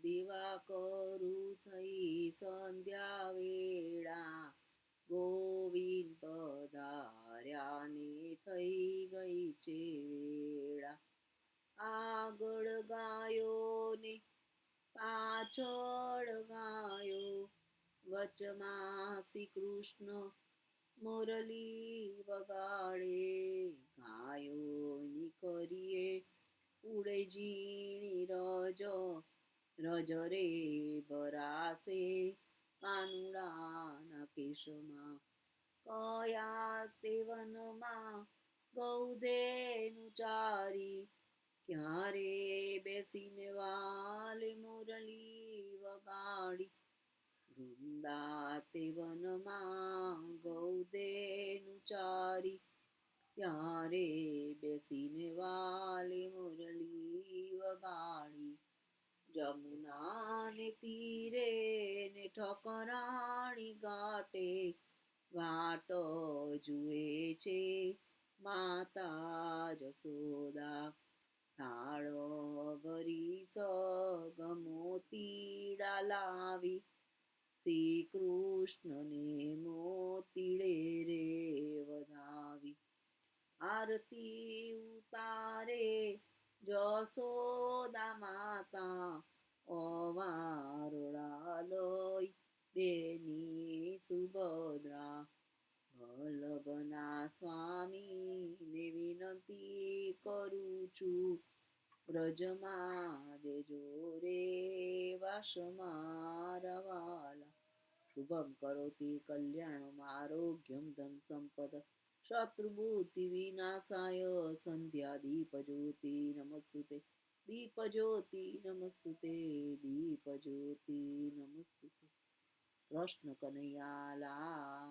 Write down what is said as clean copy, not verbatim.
દીવા કરું થઈ સંધ્યા વેળા ગોવિંદ પધાર્યા ને થઈ ગઈ છે વેળા. આગળ ગાયો ને પાછળ ગાયો વચમાં શ્રી કૃષ્ણ મુરલી વગાડે. ગાયોની કરીએ ઉડે ઝીણી રજ રે ભરાશે કાનુડાના કેશમાં. કયા તે વનમાં ગૌધેનું ચારી ક્યારે બેસીને વાલે મુરલી વગાડી. વૃંદા તે વનમાં ગૌધેનું ચારી ત્યારે બેસીને વાલે મુરલી વગાડી. જમુનાને તીરે ને ઠકરાણી ઘાટે વાટ જુએ છે માતા જશોદા. થાળ ભરી સગમોતીડા લાવી શ્રી કૃષ્ણને મોતીડે રે વધાવી. આરતી ઉતારે જશોદા માતા અવારડા લઈ બેની સુભદ્રા. વલ્લભના સ્વામીને વિનંતી કરું છું બ્રજમાં દેજો રે વાસ મારા વાલા. શુભમ કરોતિ કલ્યાણમ આરોગ્યમ ધન સંપદ શત્રુબુદ્ધિ વિનાશાય સંધ્યા દીપજ્યોતિ નમસ્તુતે. દીપજ્યોતિ નમસ્તુતે. દીપજ્યોતિ નમસ્તુતે. કૃષ્ણ કનૈયા લાલ.